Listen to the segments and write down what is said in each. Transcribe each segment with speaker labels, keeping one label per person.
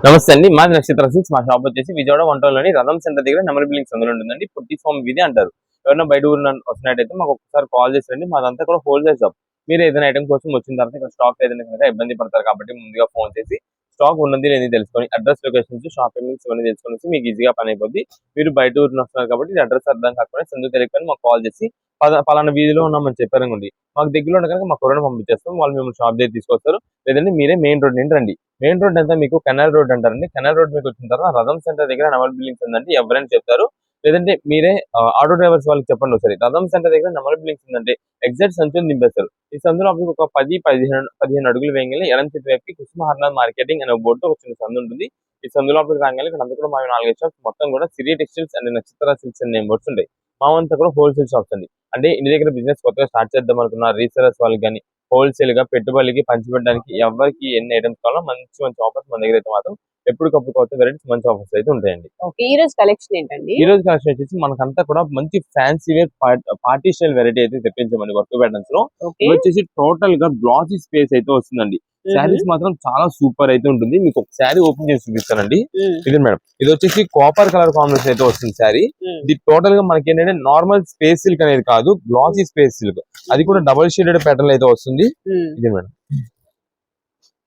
Speaker 1: నమస్తే అండి. మాది నక్షత్ర సిల్క్స్. మా షాప్ వచ్చేసి విజయవాడ వంటలోని రథం సెంటర్ దగ్గర నెమలి బిల్డింగ్స్ అందులో ఉంటుందండి. పుట్టి స్వామి వీధి అంటారు. ఎవరైనా బయట ఊరు వస్తున్నట్టయితే మాకు ఒకసారి కాల్ చేసి రండి. మాదంతా కూడా హోల్సేల్ షాప్. మీరు ఏదైనా ఐటమ్ కోసం వచ్చిన తర్వాత ఇక్కడ స్టాక్ ఏదైనా కనుక ఇబ్బంది పడతారు కాబట్టి ముందుగా ఫోన్ చేసి స్టాక్ ఉన్నది లేని తెలుసుకొని అడ్రస్ లొకేషన్స్ షాప్ పేమెంట్స్ ఇవన్నీ తెలుసుకొని మీకు ఈజీగా పని అయిపోద్ది. మీరు బయట ఊరిని వస్తున్నారు కాబట్టి అడ్రస్ అర్థం కాకుండా సందు తెలియకొని మాకు కాల్ చేసి పలానా వీధిలో ఉన్నామని చెప్పారనుకోండి, మాకు దగ్గరలో ఉన్న కనుక మా కొరను పంపించేస్తాం. వాళ్ళు మేము షాప్ దగ్గర తీసుకొస్తారు. లేదంటే మీరే మెయిన్ రోడ్ నుండి రండి. మెయిన్ రోడ్ అంతా మీకు కెనాల్ రోడ్ అంటారండి. కెనాల్ రోడ్ మీకు వచ్చిన తర్వాత రథం సెంటర్ దగ్గర నవల్ బిల్డింగ్స్ ఉందండి. ఎవరైనా చెప్తారు. లేదంటే మీరే ఆటో డ్రైవర్స్ వాళ్ళకి చెప్పండి ఒకసారి. రథం సెంటర్ దగ్గర నవల్ బిల్డింగ్స్ ఉందంటే ఎగ్జాక్ట్ సంచులు నింపేస్తారు. ఈ సందులో మీకు ఒక 10-15 అడుగులు వేయగానే ఎడం చేతి వైపుకి కుసుమహర్నాథ్ మార్కెటింగ్ అనే బోర్డు ఒక చిన్న సందు ఉంటుంది. ఈ సందులో రాగానే ఇక్కడ అంతా కూడా మా 4 షాప్స్ మొత్తం కూడా సిరి టెక్స్టైల్స్ అండ్ నక్షత్ర సిల్క్స్ అనే బోర్డ్స్ ఉంటాయి. మా అంతా కూడా హోల్సేల్ షాప్స్ అండి. అంటే ఇంటి దగ్గర బిజినెస్ కొత్తగా స్టార్ట్ చేద్దాం అనుకున్న రీసెలర్స్ వాళ్ళకి కానీ హోల్సేల్ గా పెట్టుబడికి పంచిపెట్టడానికి ఎవరికి ఎన్ని ఐటమ్స్ కావాలో మంచి మంచి ఆఫర్స్ మన దగ్గర అయితే మాత్రం ఎప్పటికప్పుడు కొత్త వెరైటీస్ మంచి ఆఫర్స్ అయితే ఉంటాయండి.
Speaker 2: ఈ రోజు కలెక్షన్ ఏంటండి?
Speaker 1: ఈ రోజు కలెక్షన్ వచ్చేసి మనకంతా కూడా మంచి fancy wear party style variety అయితే తెప్పించామండి. వర్క్ ప్యాటర్న్స్ లో వచ్చేసి టోటల్ గా గ్లాసీ స్పేస్ అయితే వస్తుందండి. శారీస్ మాత్రం చాలా సూపర్ అయితే ఉంటుంది. మీకు ఒక శారీ ఓపెన్ చేసి చూపిస్తానండి. ఇది మేడం, ఇది వచ్చేసి కాపర్ కలర్ కాంబినేషన్ అయితే వస్తుంది శారీ. ఇది టోటల్ గా మనకి ఏంటంటే నార్మల్ స్పేస్ సిల్క్ అనేది కాదు, గ్లాసీ స్పేస్ సిల్క్. అది కూడా డబుల్ షేడెడ్ ప్యాటర్న్ అయితే వస్తుంది. ఇది మేడం,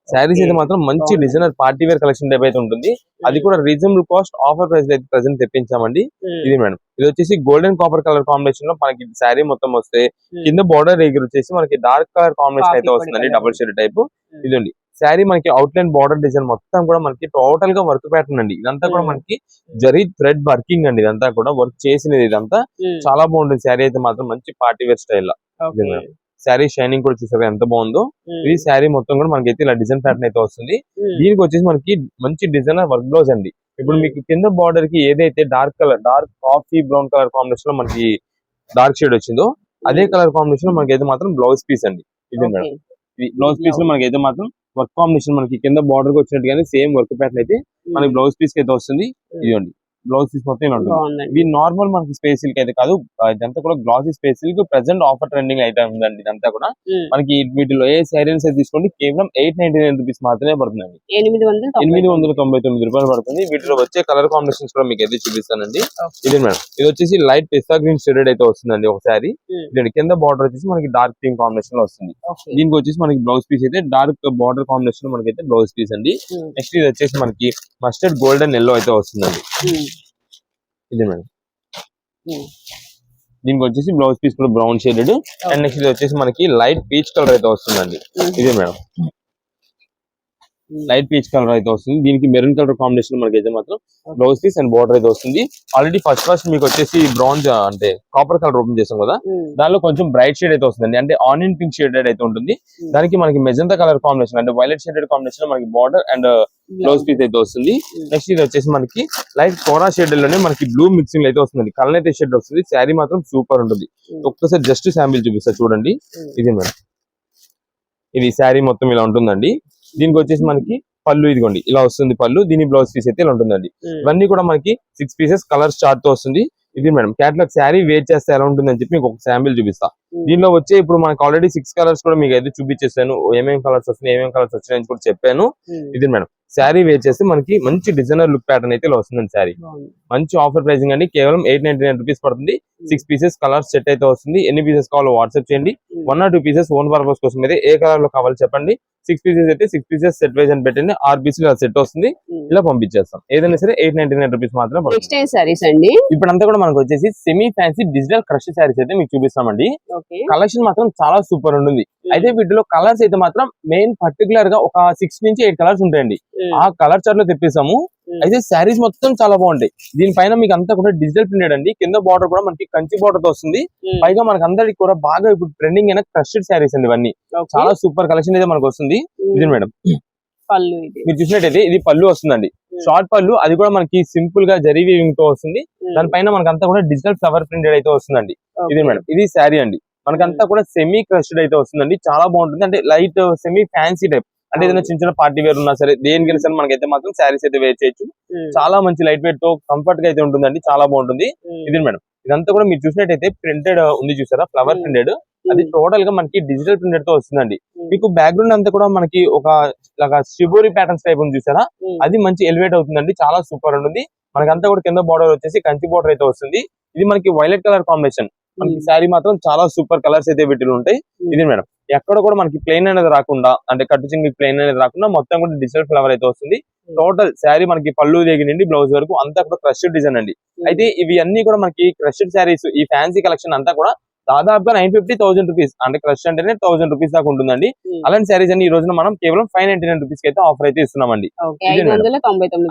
Speaker 1: శారీస్ అయితే మాత్రం మంచి designer party wear collection type అయితే ఉంటుంది. అది కూడా రీజనబుల్ కాస్ట్ ఆఫర్ ప్రైస్ అయితే ప్రెసెంట్ తెప్పించామండి. ఇది మేడం, ఇది వచ్చేసి గోల్డెన్ కాపర్ కలర్ కాంబినేషన్ లో మనకి శారీ మొత్తం వస్తే కింద బోర్డర్ దగ్గర వచ్చేసి మనకి డార్క్ కలర్ కాంబినేషన్ అయితే వస్తుందండి. డబుల్ షేడ్ టైప్ ఇదండి. శారీ మనకి అవుట్ లైన్ బార్డర్ డిజైన్ మొత్తం కూడా మనకి టోటల్ గా వర్క్ ప్యాటర్న్ అండి. ఇదంతా కూడా మనకి జరీ థ్రెడ్ వర్కింగ్ అండి. ఇదంతా కూడా వర్క్ చేసినది. ఇదంతా చాలా బాగుంటుంది. శారీ అయితే మాత్రం మంచి party wear style. Sari shining కూడా చూసారు ఎంత బాగుందో. ఇది శారీ మొత్తం కూడా మనకి అయితే ఇలా డిజైన్ ప్యాటర్న్ అయితే వస్తుంది. దీనికి వచ్చేసి మనకి మంచి డిజైనర్ వర్క్ బ్లౌజ్ అండి. ఇప్పుడు మీకు కింద బార్డర్ కి ఏదైతే dark coffee brown colour combination లో మనకి డార్క్ షేడ్ వచ్చిందో అదే కలర్ కాంబినేషన్ లో మనకి అయితే మాత్రం బ్లౌజ్ పీస్ అండి. ఇది మేడం, ఇది బ్లౌజ్ పీస్ లో మనకి అయితే మాత్రం వర్క్ కాంబినేషన్ మనకి కింద బార్డర్ కి వచ్చినట్టుగానే సేమ్ వర్క్ ప్యాటర్న్ అయితే మనకి బ్లౌజ్ పీస్ కి అయితే వస్తుంది. ఇదిగోండి బ్లౌజ్ పీస్ మొత్తం ఇలా ఉంటుంది. ఇది నార్మల్ మనకి స్పేస్ సిల్క్ అయితే కాదు, ఇదంతా కూడా glassy space silk. Present offer trending item ఉందండి. ఇదంతా కూడా మనకి వీటిలో ఏ శారీస్ అయితే తీసుకోండి కేవలం 899 రూపీస్ మాత్రమే పడుతుందండి. 899 రూపాయలు పడుతుంది. వీటిలో వచ్చే కలర్ కాంబినేషన్స్ కూడా మీకు అయితే చూపిస్తానండి. ఇది మేడం, ఇది వచ్చేసి లైట్ పిస్తా గ్రీన్ షేడెడ్ అయితే వస్తుందండి ఒక శారీ. ఇది కింద బార్డర్ వచ్చేసి మనకి డార్క్ పింక్ కాంబినేషన్ లో వస్తుంది. దీనికి వచ్చేసి మనకి బ్లౌజ్ పీస్ అయితే డార్క్ బార్డర్ కాంబినేషన్ లో మనకి అయితే బ్లౌజ్ పీస్ అండి. నెక్స్ట్ ఇది వచ్చేసి మనకి మస్టర్డ్ గోల్డెన్ ఎల్లో అయితే వస్తుందండి. ఇది మేడం, దీనికి వచ్చేసి బ్లౌజ్ పీస్ కూడా బ్రౌన్ షేడెడ్. అండ్ నెక్స్ట్ ఇది వచ్చేసి మనకి లైట్ పీచ్ కలర్ అయితే వస్తుందండి. ఇదే మేడం, లైట్ పీచ్ కలర్ అయితే వస్తుంది. దీనికి మెరూన్ కలర్ కాంబినేషన్ మనకి అయితే మాత్రం బ్లౌజ్ పీస్ అండ్ బార్డర్ అయితే వస్తుంది. ఆల్రెడీ ఫస్ట్ మీకు వచ్చేసి బ్రౌన్ అంటే కాపర్ కలర్ ఓపెన్ చేస్తాం కదా, దానిలో కొంచెం బ్రైట్ షేడ్ అయితే వస్తుంది. అంటే ఆనియన్ పింక్ షేడెడ్ అయితే ఉంటుంది. దానికి మనకి మెజంతా కలర్ కాంబినేషన్ అంటే వైలెట్ షేడెడ్ కాంబినేషన్ లో మనకి బార్డర్ అండ్ బ్లౌజ్ పీస్ అయితే వస్తుంది. నెక్స్ట్ ఇది వచ్చేసి మనకి లైట్ కోరా షేడ్ లోనే మనకి బ్లూ మిక్సింగ్ అయితే వస్తుంది. కలర్ అయితే షేడ్ వస్తుంది. శారీ మాత్రం సూపర్ ఉంటుంది. ఒక్కసారి జస్ట్ శాంపిల్ చూపిస్తా చూడండి. ఇది మేడం, ఇది శారీ మొత్తం ఇలా ఉంటుందండి. దీనికి వచ్చేసి మనకి పళ్ళు ఇదిగోండి ఇలా వస్తుంది పళ్ళు. దీని బ్లౌజ్ పీస్ అయితే ఇలా ఉంటుందండి. ఇవన్నీ కూడా మనకి 6 పీసెస్ కలర్స్ చార్ట్ తో వస్తుంది. ఇది మేడం, క్యాటలాగ్ శారీ వేర్ చేస్తే ఎలా ఉంటుందని చెప్పి మీకు ఒక శాంపిల్ చూపిస్తా. దీనిలో వచ్చే ఇప్పుడు మనకి ఆల్రెడీ 6 కలర్స్ కూడా మీకు అయితే చూపించేసాను. ఏమేమి కలర్స్ వస్తున్నాయి ఏమేమి కలర్స్ వచ్చినాయని కూడా చెప్పాను. ఇది మేడం, శారీ వేర్ చేస్తే మనకి మంచి డిజైనర్ లుక్ ప్యాటర్న్ అయితే ఇలా వస్తుందండి. శారీ మంచి ఆఫర్ ప్రైసింగ్ అండి. కేవలం 899 రూపీస్ పడుతుంది. 6 పీసెస్ కలర్స్ సెట్ అయితే వస్తుంది. ఎన్ని పీసెస్ కావాలో వాట్సాప్ చేయండి. 1 or 2 పీసెస్ ఓన్ పర్పస్ కోసం అయితే ఏ కలర్ లో కావాలో చెప్పండి. 6 పీసెస్ అయితే 6 పీసెస్ సెట్ వైజ్ అని పెట్టండి. 6 పీసెస్ ఇలా సెట్ వస్తుంది. ఇలా పంపించేస్తాం. ఏదైనా సరే 899 రూపీస్ మాత్రం పడుతుంది. ఇప్పుడంతా కూడా మనకు వచ్చేసి semi fancy digital crush saris అయితే మీకు చూపిస్తామండి. కలెక్షన్ మాత్రం చాలా సూపర్ ఉంటుంది. అయితే వీటిలో కలర్స్ అయితే మాత్రం మెయిన్ పర్టికులర్ గా ఒక 6 నుంచి 8 కలర్స్ ఉంటాయండి. ఆ కలర్ చార్ట్ లో తెప్పిస్తాము. అయితే శారీస్ మొత్తం చాలా బాగుంటాయి. దీనిపైన మీకు అంతా కూడా డిజిటల్ ప్రింటెడ్ అండి. కింద బార్డర్ కూడా మనకి కంచి బార్డర్ తో వస్తుంది. పైగా మనకి అందరికి కూడా బాగా ఇప్పుడు ట్రెండింగ్ అయిన క్రషెడ్ శారీస్ అండి. ఇవన్నీ చాలా సూపర్ కలెక్షన్ అయితే మనకు వస్తుంది. ఇది మేడం, మీరు చూసినట్టయితే ఇది పళ్ళు వస్తుందండి. షార్ట్ పళ్ళు, అది కూడా మనకి సింపుల్ గా జరీ వీవింగ్ తో వస్తుంది. దానిపైన మనకంతా కూడా డిజిటల్ ఫ్లవర్ ప్రింటెడ్ అయితే వస్తుందండి. ఇది మేడం, ఇది శారీ అండి. మనకంతా కూడా సెమీ క్రష్డ్ అయితే వస్తుందండి. చాలా బాగుంటుంది. అంటే లైట్ సెమీ ఫ్యాన్సీ టైప్. అంటే ఏదైనా చిన్న చిన్న పార్టీ వేర్ ఉన్నా సరే దేనికైనా సరే మనకైతే మాత్రం శారీస్ అయితే వేర్ చేయొచ్చు. చాలా మంచి లైట్ వెయిట్ తో కంఫర్ట్ గా అయితే ఉంటుందండి. చాలా బాగుంటుంది. ఇది మేడం, ఇదంతా కూడా మీరు చూసినట్టయితే ప్రింటెడ్ ఉంది చూసారా, ఫ్లవర్ ప్రింటెడ్. అది టోటల్ గా మనకి డిజిటల్ ప్రింటెడ్ తో వస్తుందండి. మీకు బ్యాక్గ్రౌండ్ అంతా కూడా మనకి ఒక షిబోరి ప్యాటర్న్స్ టైప్ ఉంది చూసారా, అది మంచి ఎలివేట్ అవుతుందండి, చాలా సూపర్ ఉంటుంది. మనకంతా కూడా కింద బార్డర్ వచ్చేసి కంచి బార్డర్ అయితే వస్తుంది. ఇది మనకి వైలెట్ కలర్ కాంబినేషన్. మనకి శారీ మాత్రం చాలా సూపర్ కలర్స్ అయితే వీటిలో ఉంటాయి. ఇది మేడం ఎక్కడ కూడా మనకి ప్లెయిన్ అనేది రాకుండా, అంటే కట్టు చింగి ప్లెయిన్ అనేది రాకుండా మొత్తం కూడా డిజిటల్ ఫ్లవర్ అయితే వస్తుంది. టోటల్ శారీ మనకి పళ్ళు దగ్గర నుండి బ్లౌజ్ వరకు అంతా కూడా క్రష్డ్ డిజైన్ అండి. అయితే ఇవి అన్ని కూడా మనకి క్రష్డ్ శారీస్, ఈ ఫ్యాన్సీ కలెక్షన్ అంతా కూడా దాదాపుగా 950,000 రూపీస్, అంటే క్రష్ అంటేనే 1000 రూపీస్ దాకా ఉంటుందండి. అలాంటి శారీస్ అన్ని ఈ రోజున మనం కేవలం 599 రూపీస్ అయితే ఆఫర్ అయితే ఇస్తున్నామండి.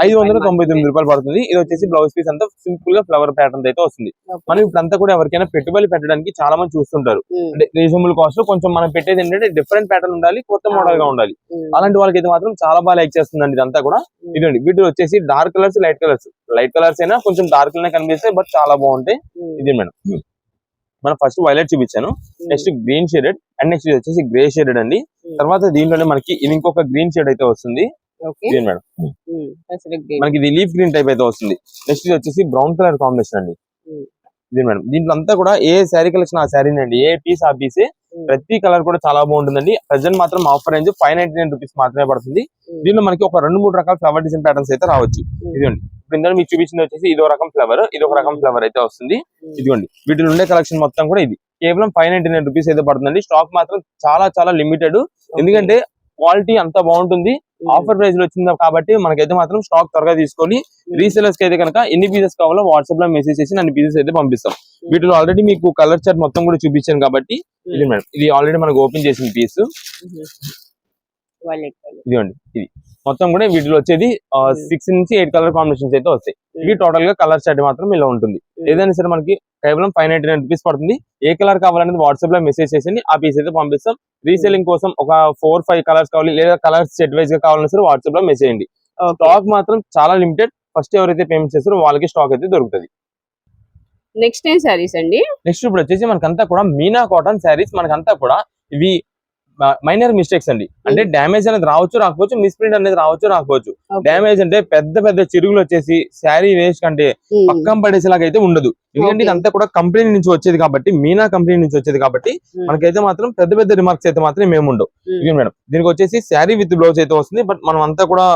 Speaker 1: 599 రూపాయలు పడుతుంది. ఇది వచ్చేసి బ్లౌజ్ పీస్ అంతా సింపుల్ గా ఫ్లవర్ ప్యాటర్న్ అయితే వస్తుంది. మనం ఇప్పుడంతా కూడా ఎవరికైనా పెట్టుబడి పెట్టడానికి చాలా మంది చూస్తుంటారు. అంటే రీజనబుల్ కాస్ట్ కొంచెం మనం పెట్టేది ఏంటంటే డిఫరెంట్ ప్యాటర్న్ ఉండాలి, కొత్త మోడల్ గా ఉండాలి. అలాంటి వాళ్ళకి అయితే మాత్రం చాలా బాగా లైక్ చేస్తుందండి ఇదంతా కూడా. ఇదండి వీటిలో వచ్చేసి డార్క్ కలర్స్, లైట్ కలర్స్ అయినా కొంచెం డార్క్ లోనే కనిపిస్తాయి, బట్ చాలా బాగుంటాయి. ఇది మేడం మనం ఫస్ట్ వైలెట్ చూపించాను, next green shaded, and next వచ్చేసి గ్రే షేడెడ్ అండి. తర్వాత దీంట్లోనే మనకి ఇది ఇంకొక గ్రీన్ షేడ్ అయితే వస్తుంది. ఇది మేడం మనకి ఇది లీఫ్ గ్రీన్ టైప్ అయితే వస్తుంది. నెక్స్ట్ ఇది వచ్చేసి బ్రౌన్ కలర్ కాంబినేషన్ అండి. ఇది మేడం దీంట్లో అంతా కూడా ఏ శారీ కలెక్షన్ ఆ శారీ అండి, ఏ పీస్ ఆ పీసే. ప్రతి కలర్ కూడా చాలా బాగుంటుందండి. ప్రెసెంట్ మాత్రం ఆఫర్ రేంజ్ 599 రూపీస్ మాత్రమే పడుతుంది. దీనిలో మనకి ఒక 2-3 రకాల ఫ్లవర్ డిజైన్ ప్యాటర్న్స్ అయితే రావచ్చు. ఇదిగోండి ఇప్పుడు మీకు చూపించింది వచ్చేసి ఇది ఒక రకం ఫ్లవర్, ఇది ఒక రకం ఫ్లవర్ అయితే వస్తుంది. ఇదిగోండి వీటిలో ఉండే కలెక్షన్ మొత్తం కూడా ఇది కేవలం 599 రూపీస్ అయితే పడుతుందండి. స్టాక్ మాత్రం చాలా చాలా లిమిటెడ్, ఎందుకంటే క్వాలిటీ అంత బాగుంటుంది. ఆఫర్ ప్రైస్ లో వచ్చింది కాబట్టి మనకైతే మాత్రం స్టాక్ త్వరగా తీసుకొని రీసేలర్స్ కి అయితే కనుక ఎన్ని పీసెస్ కావాలో వాట్సాప్ లో మెసేజ్ చేసి అన్ని పీసెస్ అయితే పంపిస్తాం. వీటిలో ఆల్రెడీ మీకు కలర్ చార్ట్ మొత్తం కూడా చూపించాను కాబట్టి ఇది మేడం, ఇది ఆల్రెడీ మనకు ఓపెన్ చేసిన పీస్. ఇదిగోండి ఇది మొత్తం కూడా వీటిలో వచ్చేది 6 నుంచి 8 కలర్ కాంబినేషన్స్ అయితే వస్తాయి. ఇవి టోటల్ గా కలర్ చార్ట్ మాత్రం ఇలా ఉంటుంది. ఏదైనా సరే మనకి కేవలం 599 రూపీస్ పడుతుంది. ఏ కలర్ కావాలనేది వాట్సాప్ లో మెసేజ్ చేసి ఆ పీస్ అయితే పంపిస్తాం. రీసేలింగ్ కోసం ఒక 4-5 కలర్స్ కావాలి, లేదా కలర్స్ సెట్ వైజ్ గా కావాలన్నా సరే వాట్సాప్ లో మెసేజ్ చేయండి. స్టాక్ మాత్రం చాలా లిమిటెడ్. ఫస్ట్ ఎవరైతే పేమెంట్ చేస్తారో వాళ్ళకి స్టాక్ అయితే దొరుకుతుంది.
Speaker 2: నెక్స్ట్ ఏం సారీస్ అండి?
Speaker 1: నెక్స్ట్ ఇప్పుడు వచ్చేసి మనకంతా కూడా మీనా కాటన్ శారీస్. మనకంతా కూడా ఇవి మైనర్ మిస్టేక్స్ అండి, అంటే డ్యామేజ్ అనేది రావచ్చు రాకపోవచ్చు, మిస్ప్రింట్ అనేది రావచ్చు రాకపోవచ్చు. డ్యామేజ్ అంటే పెద్ద పెద్ద చిరుగులు వచ్చేసి శారీ వేస్ట్ కంటే పక్కం పడేసేలాగా అయితే ఉండదు. ఎందుకంటే ఇదంతా కూడా కంపెనీ నుంచి వచ్చేది కాబట్టి, మీనా కంపెనీ నుంచి వచ్చేది కాబట్టి మనకైతే మాత్రం పెద్ద పెద్ద రిమార్క్స్ అయితే మాత్రం మేము ఉండవు. ఇది మేడం దీనికి వచ్చేసి శారీ విత్ బ్లౌజ్ అయితే వస్తుంది. బట్ మనం అంతా కూడా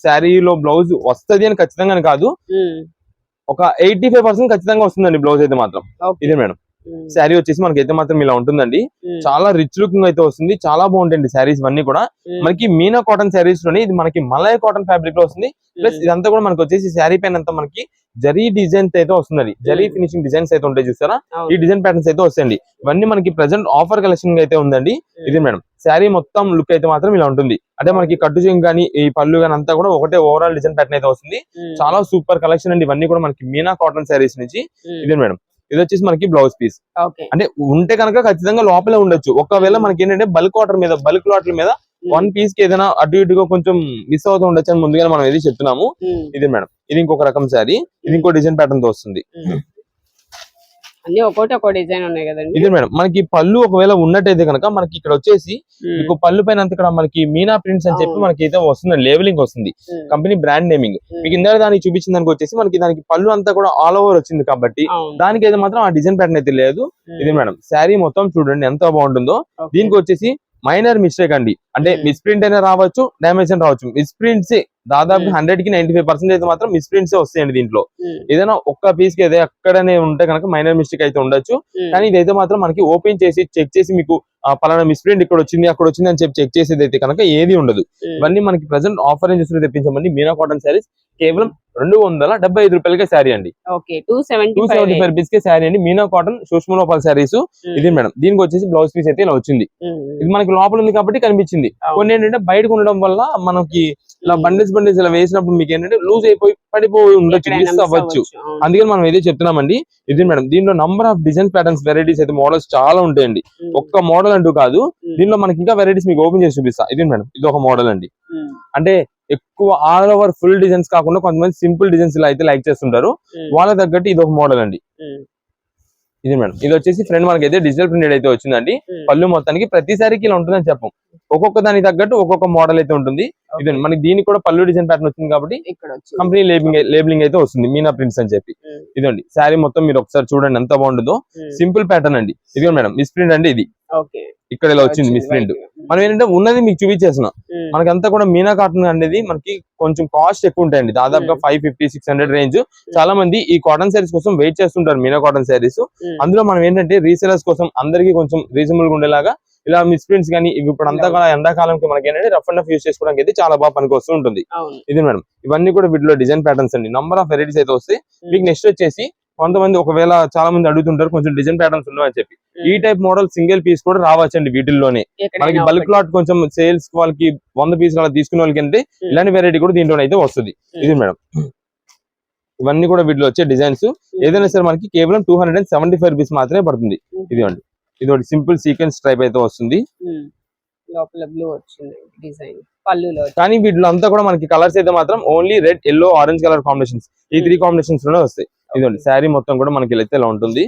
Speaker 1: శారీలో బ్లౌజ్ వస్తుంది అని ఖచ్చితంగా కాదు, ఒక 85% ఖచ్చితంగా వస్తుందండి బ్లౌజ్ అయితే మాత్రం. ఇదే మేడం శారీ వచ్చేసి మనకైతే మాత్రం ఇలా ఉంటుందండి. చాలా రిచ్ లుకింగ్ అయితే వస్తుంది, చాలా బాగుంటాయండి శారీస్ అన్ని కూడా. మనకి మీనా కాటన్ శారీస్ లోనే ఇది మనకి మలయ్ కాటన్ ఫ్యాబ్రిక్ లో వస్తుంది. ప్లస్ ఇదంతా కూడా మనకి వచ్చేసి శారీ పైన అంతా మనకి జరీ డిజైన్స్ అయితే వస్తుంది, జరీ ఫినిషింగ్ డిజైన్స్ అయితే ఉంటాయి చూసారా, ఈ డిజైన్ ప్యాటర్న్స్ అయితే వస్తాయండి. ఇవన్నీ మనకి ప్రెసెంట్ ఆఫర్ కలెక్షన్ అయితే ఉందండి. ఇది మేడం శారీ మొత్తం లుక్ అయితే మాత్రం ఇలా ఉంటుంది. అంటే మనకి కట్టు చింగ్ కానీ ఈ పళ్ళు కానీ అంతా కూడా ఒకటే ఓవరాల్ డిజైన్ ప్యాటర్న్ అయితే వస్తుంది. చాలా సూపర్ కలెక్షన్ అండి ఇవన్నీ కూడా మనకి మీనా కాటన్ శారీస్ నుంచి. ఇది మేడం ఇది వచ్చేసి మనకి బ్లౌజ్ పీస్. అంటే ఉంటే కనుక ఖచ్చితంగా లోపలే ఉండొచ్చు. ఒకవేళ మనకి ఏంటంటే బల్క్ ఆర్డర్ మీద, బల్క్ లాట్ల మీద 1 పీస్ కి ఏదైనా అటు ఇటుగా కొంచెం మిస్ అవుతూ ఉండొచ్చు అని ముందుగా మనం ఏది చెప్తున్నాము. ఇది మేడం ఇది ఇంకొక రకం శారీ, ఇది ఇంకో డిజైన్ ప్యాటర్న్ తో వస్తుంది.
Speaker 2: అన్ని ఒక్కోటి ఒక్కో డిజైన్ ఉన్నాయి కదండి.
Speaker 1: ఇది మేడం మనకి పళ్ళు ఒకవేళ ఉన్నట్టయితే కనుక మనకి ఇక్కడ వచ్చేసి మీకు పళ్ళు పైన అంతా ఇక్కడ మనకి మీనా ప్రింట్స్ అని చెప్పి మనకి అయితే వస్తుంది, లేబులింగ్ వస్తుంది, కంపెనీ బ్రాండ్ నేమింగ్. మీకు ఇందాక దానికి చూపించిన దానికి వచ్చేసి మనకి దానికి పళ్ళు అంతా కూడా ఆల్ ఓవర్ వచ్చింది కాబట్టి దానికి అయితే మాత్రం ఆ డిజైన్ ప్యాటర్న్ అయితే లేదు. ఇది మేడం శారీ మొత్తం చూడండి ఎంత బాగుంటుందో. దీనికి వచ్చేసి మైనర్ మిస్టేక్ అండి, అంటే మిస్ప్రింట్ అయినా రావచ్చు, డ్యామేజ్ అయినా రావచ్చు. మిస్ప్రింట్స్ దాదాపు 100కి 95% అయితే మాత్రం మిస్ప్రింట్స్ వస్తాయండి దీంట్లో. ఏదైనా ఒక్క పీస్ కి ఏదైనా అక్కడనే ఉంటే కనుక మైనర్ మిస్టేక్ అయితే ఉండొచ్చు. కానీ ఇదైతే మాత్రం మనకి ఓపెన్ చేసి చెక్ చేసి మీకు పలానా మిస్ప్రింట్ ఇక్కడ వచ్చింది అక్కడ వచ్చింది అని చెప్పి చెక్ చేసేది అయితే కనుక ఏది ఉండదు. ఇవన్నీ మనకి ప్రెసెంట్ ఆఫర్ రేంజెస్ లో తెప్పించామండి. మీనా కాటన్ శారీస్ కేవలం 275 రూపాయలకే శారీ అండి. 275 రూపీస్ కే శారీ అండి. మీనా కాటన్ సూక్ష్మ లోపాల శారీస్. ఇది మేడం దీనికి వచ్చేసి బ్లౌజ్ పీస్ అయితే ఇలా వచ్చింది. ఇది మనకి లోపల ఉంది కాబట్టి కనిపించింది. కొన్ని ఏంటంటే బయటకు ఉండడం వల్ల మనకి ఇలా బండిల్స్ ఇలా వేసినప్పుడు మీకు ఏంటంటే లూజ్ అయిపోయి పడిపోయి ఉండొచ్చు, మిస్ అవ్వచ్చు. అందుకని మనం ఏదో చెప్తున్నామండి. ఇది మేడం దీనిలో number of design patterns, varieties అయితే మోడల్స్ చాలా ఉంటాయండి. ఒక్క మోడల్ అంటూ కాదు, దీనిలో మనకి ఇంకా వెరైటీస్ మీకు ఓపెన్ చేసి చూపిస్తా. ఇది మేడం ఇది ఒక మోడల్ అండి. అంటే ఎక్కువ ఆల్ ఓవర్ ఫుల్ డిజైన్స్ కాకుండా కొంతమంది సింపుల్ డిజైన్స్ ఇలా అయితే లైక్ చేస్తుంటారు, వాళ్ళ తగ్గట్టు ఇది ఒక మోడల్ అండి. ఇది మేడం ఇది వచ్చేసి ఫ్రంట్ మనకైతే డిజిటల్ ప్రింటెడ్ అయితే వచ్చిందండి. పళ్ళు మొత్తానికి ప్రతిసారికి ఇలా ఉంటుందని చెప్పం, ఒక్కొక్క దానికి తగ్గట్టు ఒక్కొక్క మోడల్ అయితే ఉంటుంది. ఇది మనకి దీనికి కూడా పళ్ళు డిజైన్ ప్యాటర్న్ వచ్చింది కాబట్టి కంపెనీ లేబులింగ్ అయితే వస్తుంది మీనా ప్రింట్స్ అని చెప్పి. ఇదండి శారీ మొత్తం మీరు ఒకసారి చూడండి ఎంత బాగుంటుందో. సింపుల్ ప్యాటర్న్ అండి. ఇది మేడం మిస్ ప్రింట్ అండి. ఇది
Speaker 2: ఓకే.
Speaker 1: ఇక్కడ ఇలా వచ్చింది మిస్ ప్రింట్. మనం ఏంటంటే ఉన్నది మీకు చూపించేస్తున్నాం. మనకంతా కూడా మీనా కాటన్ అనేది మనకి కొంచెం కాస్ట్ ఎక్కువ ఉంటాయండి, దాదాపుగా 550-600 రేంజ్. చాలా మంది ఈ కాటన్ శారీస్ కోసం వెయిట్ చేస్తుంటారు, మీనా కాటన్ శారీస్. అందులో మనం ఏంటంటే రీసేలర్స్ కోసం అందరికీ కొంచెం రీజనబుల్ గా ఉండేలాగా ఇలా మిస్ ప్రింట్స్ కానీ ఇవి ఇప్పుడు అంతా ఎండాకాలంకి మనకి ఏంటంటే రఫ్ అండ్ రఫ్ యూస్ చేసుకోవడానికి అయితే చాలా బాగా పనికి వస్తూ ఉంటుంది. ఇది మేడం, ఇవన్నీ కూడా వీటిలో డిజైన్ ప్యాటర్న్స్ అండి, నంబర్ ఆఫ్ వెరైటీస్ అయితే వస్తాయి మీకు. నెక్స్ట్ వచ్చేసి కొంతమంది ఒకవేళ చాలా మంది అడుగుతుంటారు కొంచెం డిజైన్ ప్యాటర్న్స్ ఉన్నాయని చెప్పి, ఈ టైప్ మోడల్ సింగిల్ పీస్ కూడా రావచ్చండి వీటిల్లోనే. మనకి బల్క్ లాట్ కొంచెం సేల్స్ వాళ్ళకి 100 పీస్ అలా తీసుకునే వాళ్ళకి అంటే ఇలాంటి వెరైటీ కూడా దీంట్లో అయితే వస్తుంది. ఇది మేడం, ఇవన్నీ కూడా వీటిలో వచ్చే డిజైన్స్. ఏదైనా సరే మనకి కేవలం 275 రూపీస్ మాత్రమే పడుతుంది. ఇదిగోండి, ఇది ఒకటి సింపుల్ సీక్వెన్స్ టైప్ అయితే వస్తుంది.
Speaker 2: లోపల బ్లూ వచ్చింది డిజైన్ పళ్ళులో.
Speaker 1: కానీ వీటిలో అంతా కూడా మనకి కలర్స్ అయితే మాత్రం only red, yellow, orange colour combinations, ఈ 3 కాంబినేషన్స్ లోనే వస్తాయి. ఇదండి శారీ మొత్తం కూడా మనకి అయితే ఇలా ఉంటుంది.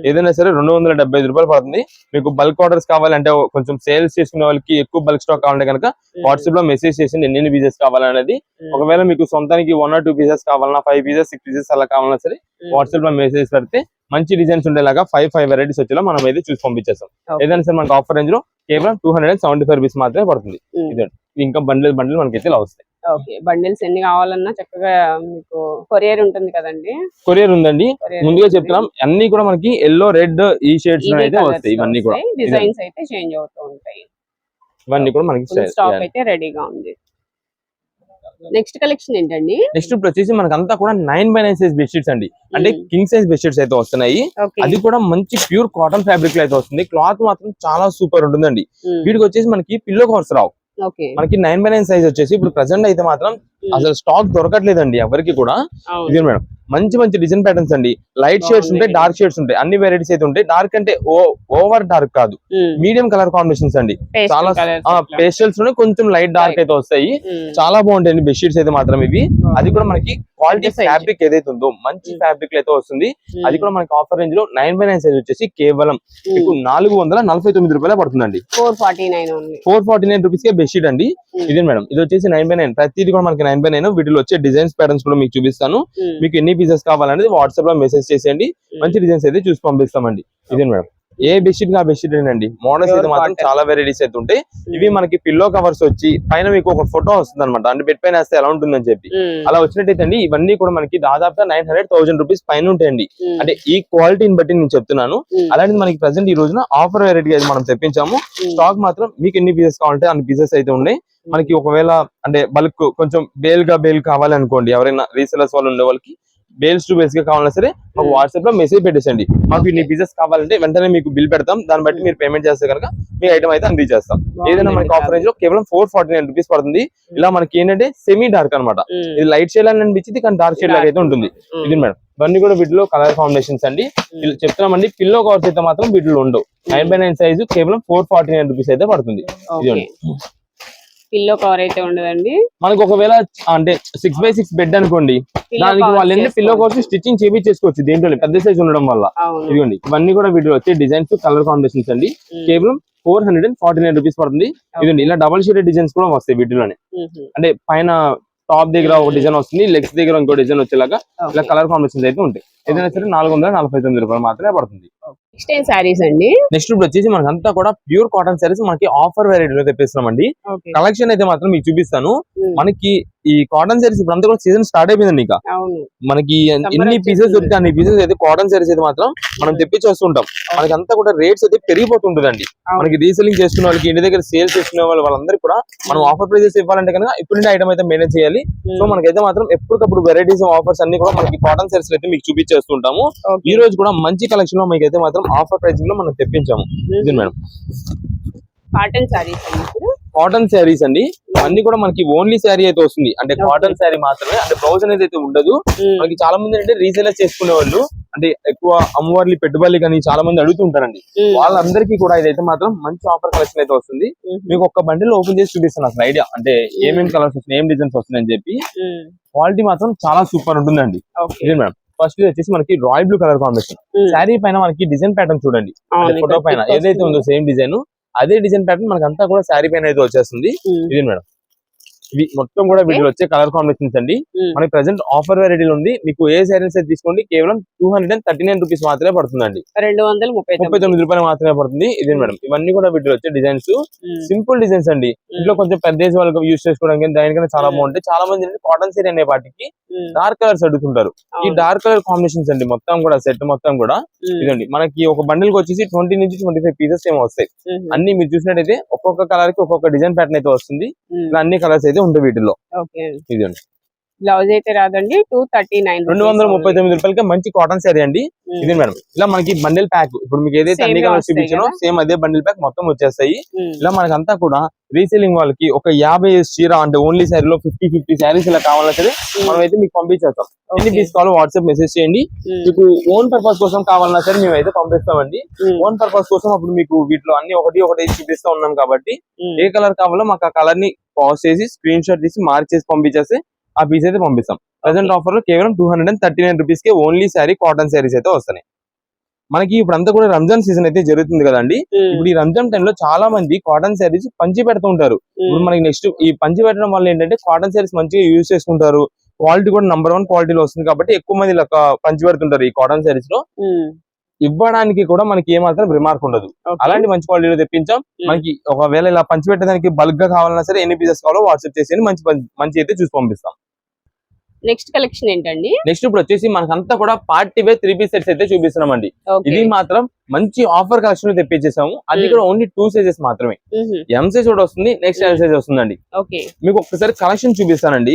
Speaker 1: ఏదైనా సరే 275 రూపాయలు పడుతుంది. మీకు బల్క్ ఆర్డర్స్ కావాలంటే, కొంచెం సేల్స్ చేసుకునే వాళ్ళకి ఎక్కువ బల్క్ స్టాక్ కావాలంటే కనుక వాట్సాప్ లో మెసేజ్ చేసి ఎన్ని పీసెస్ కావాలనేది, ఒకవేళ మీకు సొంతానికి 1 or 2 పీసెస్ కావాలన్నా, 5 పీసెస్ 6 పీసెస్ అలా కావాలన్నా సరే వాట్సాప్ లో మెసేజ్ పెడితే మంచి డిజైన్స్ ఉండేలాగా 5 వెరైటీస్ వచ్చేలా మనం అయితే చూసి పంపించేస్తాం. ఏదైనా సరే మనకి ఆఫర్ రేంజ్ లో కేవలం 275 రూపీస్ మాత్రమే పడుతుంది. ఇదండి, ఇంకా బండిల్ మనకి ఇలా వస్తాయి.
Speaker 2: ఓకే, బండిల్స్ ఎన్ని కావాలన్నా చక్కగా మీకు కొరియర్ ఉంటుంది కదండి.
Speaker 1: కొరియర్ ఉందండి, ముందుగా చెప్తున్నాం. అన్ని కూడా మనకి ఎల్లో, రెడ్ ఈ షేడ్స్ లో అయితే వస్తాయి. ఇవన్నీ కూడా
Speaker 2: డిజైన్స్ అయితే చేంజ్ అవుతూ ఉంటాయి.
Speaker 1: ఇవన్నీ కూడా మనకి
Speaker 2: స్టాక్ అయితే రెడీగా ఉంది. నెక్స్ట్ కలెక్షన్ ఏంటండి?
Speaker 1: నెక్స్ట్ వచ్చేసి మనకంతా కూడా 9x9 సైజ్ బెడ్షీట్స్ అండి, అంటే కింగ్ సైజ్ బెడ్షీట్స్ అయితే వస్తున్నాయి. అది కూడా మంచి ప్యూర్ కాటన్ ఫ్యాబ్రిక్ లో అయితే వస్తుంది. క్లాత్ మాత్రం చాలా సూపర్ ఉంటుందండి. వీటికి వచ్చేసి మనకి పిల్లో కవర్స్ రావు. మనకి 9x9 సైజ్ వచ్చేసి ఇప్పుడు ప్రెసెంట్ అయితే మాత్రం అసలు స్టాక్ దొరకట్లేదండి ఎవరికి కూడా. ఇది మేడం, మంచి డిజైన్ ప్యాటర్న్స్ అండి. లైట్ షేడ్స్ ఉంటాయి, డార్క్ షేడ్స్ ఉంటాయి, అన్ని వెరైటీస్ అయితే ఉంటాయి. డార్క్ అంటే ఓవర్ డార్క్ కాదు, మీడియం కలర్ కాంబినేషన్స్ అండి. చాలా పేస్టల్స్ లోనే కొంచెం లైట్ డార్క్ అయితే వస్తాయి. చాలా బాగుంటాయండి బెడ్షీట్స్ అయితే మాత్రం ఇవి. అది కూడా మనకి క్వాలిటీ ఫ్యాబ్రిక్ ఏదైతే ఉందో మంచి ఫ్యాబ్రిక్ అయితే వస్తుంది. అది కూడా మనకి ఆఫర్ రేంజ్ లో 9x9 సైజ్ వచ్చేసి కేవలం మీకు 449 రూపాయలు పడుతుందండి. 449 రూపీస్ కే బెడ్షీట్ అండి. ఇది మేడం, ఇది వచ్చేసి 9x9. ప్రతిదీ కూడా మనకి 9x9. వీటిలో వచ్చే డిజైన్స్ ప్యాటర్న్స్ కూడా మీకు చూపిస్తాను. మీకు ఎన్ని పీసెస్ కావాలనేది వాట్సాప్ లో మెసేజ్ చేసేయండి, మంచి డిజైన్స్ అయితే చూసి పంపిస్తామండి. ఇదే మేడం, ఏ బెడ్షీట్ గా బెడ్షీట్ అండి. మోడల్స్ అయితే మాత్రం చాలా వెరైటీస్ అయితే ఉంటాయి. ఇవి మనకి పిల్లో కవర్స్ వచ్చి పైన మీకు ఒక ఫోటో వస్తుంది అనమాట, అంటే బెడ్ పైన వేస్తే ఎలా ఉంటుందని చెప్పి అలా వచ్చినట్టయితే అండి. ఇవన్నీ కూడా మనకి దాదాపుగా 900,000 రూపీస్ పైన ఉంటాయండి. అంటే ఈ క్వాలిటీని బట్టి నేను చెప్తున్నాను. అలాంటిది మనకి ప్రెసెంట్ ఈ రోజున ఆఫర్ వెరైటీ అయితే మనం తెప్పించాము. స్టాక్ మాత్రం మీకు ఎన్ని పీసెస్ కావాలంటే అన్ని పీసెస్ అయితే ఉన్నాయి. మనకి ఒకవేళ అంటే బల్క్ కొంచెం బేల్ కావాలనుకోండి, ఎవరైనా రీసెలర్స్ వాళ్ళు ఉండే వాళ్ళకి బేల్స్ టు బేల్స్ గా కావాలన్నా సరే మాకు వాట్సాప్ లో మెసేజ్ పెట్టేసండి. మాకు ఇన్ని పీసెస్ కావాలంటే వెంటనే మీకు బిల్ పెడతాం, దాన్ని బట్టి మీరు పేమెంట్ చేస్తే కనుక మీ ఐటమ్ అయితే అందించేస్తాం. ఏదైనా మనకి ఆఫర్ రేంజ్ లో కేవలం 449 రూపీస్ పడుతుంది. ఇలా మనకి ఏంటంటే సెమీ డార్క్ అనమాట, ఇది లైట్ షేడ్ అని అనిపించింది కానీ డార్క్ షేడ్ లాగా అయితే ఉంటుంది. ఇది మేడం, ఇవన్నీ కూడా వీటిలో కలర్ కాంబినేషన్స్ అండి. చెప్తున్నామండి, పిల్లో కవర్స్ అయితే మాత్రం వీటిలో ఉండవు. 9x9 సైజు కేవలం 449 రూపీస్ అయితే పడుతుంది. ఇది
Speaker 2: పిల్లో కవర్ అయితే ఉండదండి.
Speaker 1: మనకి ఒకవేళ అంటే 6x6 బెడ్ అనుకోండి, దానికి వాళ్ళు ఏంటంటే పిల్లో కవర్స్ స్టిచ్చింగ్ చేయించేసుకోవచ్చు దీంట్లో పెద్ద సైజ్ ఉండడం వల్ల. ఇదిగోండి, ఇవన్నీ కూడా వీటిలో వచ్చే డిజైన్స్ కలర్ కాంబినేషన్స్ అండి. కేవలం 449 రూపీస్ పడుతుంది. ఇదండి, ఇలా డబల్ షేడెడ్ డిజైన్స్ కూడా వస్తాయి వీటిలోనే. అంటే పైన టాప్ దగ్గర ఒక డిజైన్ వస్తుంది, లెగ్స్ దగ్గర ఇంకో డిజైన్ వచ్చేలాగా ఇలా కలర్ కాంబినేషన్స్ అయితే ఉంటాయి. ఏదైనా సరే 449 రూపాయలు మాత్రమే పడుతుంది.
Speaker 2: నెక్స్ట్ సారీస్ అండి.
Speaker 1: నెక్స్ట్ ఇప్పుడు వచ్చేసి మనకి అంతా కూడా ప్యూర్ కాటన్ సారీస్ మనకి ఆఫర్ వెరైటీలో తెప్పిస్తున్నామండి. కలెక్షన్ అయితే మాత్రం మీకు చూపిస్తాను. మనకి ఈ కాటన్ సారీస్ ఇప్పుడు అంతా కూడా సీజన్ స్టార్ట్ అయిపోయిందండి. ఇంకా మనకి ఎన్ని పీసెస్ దొరికితే అన్ని పీసెస్ అయితే కాటన్ సారీస్ అయితే మాత్రం మనం తెప్పించేస్తుంటాం. మనకి అంతా కూడా రేట్స్ అయితే పెరిగిపోతుంటదండి. మనకి రీసెలింగ్ చేసుకునే వాళ్ళకి, ఇంటి దగ్గర సేల్స్ చేసుకునే వాళ్ళందరూ కూడా మనం ఆఫర్ ప్రైజెస్ ఇవ్వాలంటే కనుక ఇప్పుడు ఐటమ్ అయితే మెయింటైన్ చేయాలి. సో మనకైతే మాత్రం ఎప్పటికప్పుడు వెరైటీస్ ఆఫర్స్ అన్ని కూడా మనకి కాటన్ సారీస్ అయితే మీకు చూపించేస్తుంటాము. ఈ రోజు కూడా మంచి కలెక్షన్ లో మీకు అయితే మాత్రం ఆఫర్ ప్రైసింగ్ లో మనం తెప్పించాము. ఇది మేడం, కాటన్ శారీస్ అండి. అన్ని కూడా మనకి ఓన్లీ శారీ అయితే వస్తుంది, అంటే కాటన్ శారీ మాత్రమే, అంటే బ్లౌజ్ అనేది అయితే ఉండదు. మనకి చాలా మంది అంటే రీసేలర్స్ చేసుకునే వాళ్ళు, అంటే ఎక్కువ అమ్మవార్లు పెట్టుబడి కానీ చాలా మంది అడుగుతుంటారండి. వాళ్ళందరికీ కూడా ఇదైతే మాత్రం మంచి ఆఫర్ కలెక్షన్ అయితే వస్తుంది. మీకు ఒక బండిల్ ఓపెన్ చేసి చూపిస్తాను అసలు ఐడియా, అంటే ఏమేమి కలర్స్ వస్తున్నాయి, ఏం డిజైన్స్ వస్తున్నాయి అని చెప్పి. క్వాలిటీ మాత్రం చాలా సూపర్ ఉంటుందండి. ఇది మేడం, ఫస్ట్ వచ్చేసి మనకి royal blue colour combination. Sari పైన మనకి డిజైన్ ప్యాటర్న్ చూడండి, ఫోటో పైన ఏదైతే ఉందో సేమ్ డిజైన్, అదే డిజైన్ ప్యాటర్న్ మనకి అంతా కూడా శారీ పైన అయితే వచ్చేస్తుంది. ఇది మేడం, ఇవి మొత్తం కూడా వీటిలో వచ్చే కలర్ కాంబినేషన్స్ అండి. మనకి ప్రెసెంట్ ఆఫర్ వెరైటీలు ఉంది. మీకు ఏ సారీస్ అయితే తీసుకోండి కేవలం 239 రూపీస్ మాత్రమే పడుతుందండి. 239 రూపాయలు మాత్రమే పడుతుంది. ఇదే మేడం ఇవన్నీ కూడా వీటిలో వచ్చే డిజైన్స్ సింపుల్ డిజైన్స్ అండి. ఇంట్లో కొంచెం పెద్ద ఏజ్ వాళ్ళకి యూస్ చేసుకోవడానికి దానికన్నా చాలా బాగుంటాయి. చాలా మంది కాటన్ సారీ అనే వాటికి డార్క్ కలర్స్ అడుగుతుంటారు. ఈ డార్క్ కలర్ కాంబినేషన్స్ అండి మొత్తం కూడా సెట్ మొత్తం కూడా ఇదండి. మనకి ఒక బండిల్ కి వచ్చేసి 20 నుంచి 25 పీసెస్ ఏమో వస్తాయి. అన్ని మీరు చూసినట్టయితే ఒక్కొక్క కలర్ కి ఒక్కొక్క డిజైన్ ప్యాటర్న్ అయితే వస్తుంది. ఇలా అన్ని కలర్స్ అయితే ఉంటాయి వీటిలో. ఇదండి
Speaker 2: బ్లౌజ్ అయితే రాదండి.
Speaker 1: 239 రూపాయలకి మంచి కాటన్ శారీ అండి. ఇది మేడం ఇలా మనకి బండిల్ ప్యాక్ ఇప్పుడు మీకు ఏదైతే అన్ని కలర్స్ చూపించానో సేమ్ అదే బండిల్ ప్యాక్ మొత్తం వచ్చేస్తాయి. ఇలా మనకంతా కూడా రీసేలింగ్ వాళ్ళకి ఒక 50 చీర అంటే ఓన్లీ శారీలో 50 శారీస్ ఇలా కావాలన్నా సరే మనం అయితే మీకు పంపించేస్తాం. ఎన్ని పీస్ కావాలో వాట్సాప్ మెసేజ్ చేయండి. మీకు ఓన్ పర్పస్ కోసం కావాలన్నా సరే మేము అయితే పంపిస్తామండి. ఓన్ పర్పస్ కోసం అప్పుడు మీకు వీటిలో అన్ని ఒకటి చూపిస్తా ఉన్నాం కాబట్టి ఏ కలర్ కావాలో మాకు ఆ కలర్ ని పాజ్ చేసి స్క్రీన్ షాట్ తీసి మార్చేసి పంపించేస్తే ఆ పీస్ అయితే పంపిస్తాం. ప్రెసెంట్ ఆఫర్ లో కేవలం 239 రూపీస్ కి ఓన్లీ శారీ కాటన్ శారీస్ అయితే వస్తున్నాయి. మనకి ఇప్పుడు అంతా కూడా రంజాన్ సీజన్ అయితే జరుగుతుంది కదండి. ఇప్పుడు ఈ రంజాన్ టైంలో చాలా మంది కాటన్ శారీస్ పంచి పెడుతూ ఉంటారు. ఇప్పుడు మనకి నెక్స్ట్ ఈ పంచి పెట్టడం వల్ల ఏంటంటే కాటన్ శారీస్ మంచిగా యూజ్ చేసుకుంటారు. క్వాలిటీ కూడా నంబర్ 1 క్వాలిటీలో వస్తుంది కాబట్టి ఎక్కువ మంది ఇలా పంచి పెడుతుంటారు ఈ కాటన్ శారీస్ లో. ఇవ్వడానికి కూడా మనకి ఏమాత్రం రిమార్క్ ఉండదు. అలాంటి మంచి క్వాలిటీలో తెప్పించాం. మనకి ఒకవేళ ఇలా పంచి పెట్టడానికి బల్క్ గా కావాలన్నా సరే ఎన్ని పీసెస్ కావాలో వాట్సాప్ చేసి మంచి అయితే చూసి పంపిస్తాం.
Speaker 2: నెక్స్ట్ కలెక్షన్ ఏంటండి?
Speaker 1: నెక్స్ట్ ఇప్పుడు వచ్చేసి మనకంతా కూడా పార్టీ వేర్ 3 పీస్ సెట్స్ అయితే చూపిస్తున్నామండి. ఇది మాత్రం మంచి ఆఫర్ కలెక్షన్ లో తెప్పించేసాము. అది కూడా ఓన్లీ 2 సైజెస్ మాత్రమే. ఎం సైజ్ కూడా వస్తుంది, నెక్స్ట్ ఎల్ సైజ్ వస్తుందండి. మీకు ఒక్కసారి కలెక్షన్ చూపిస్తానండి.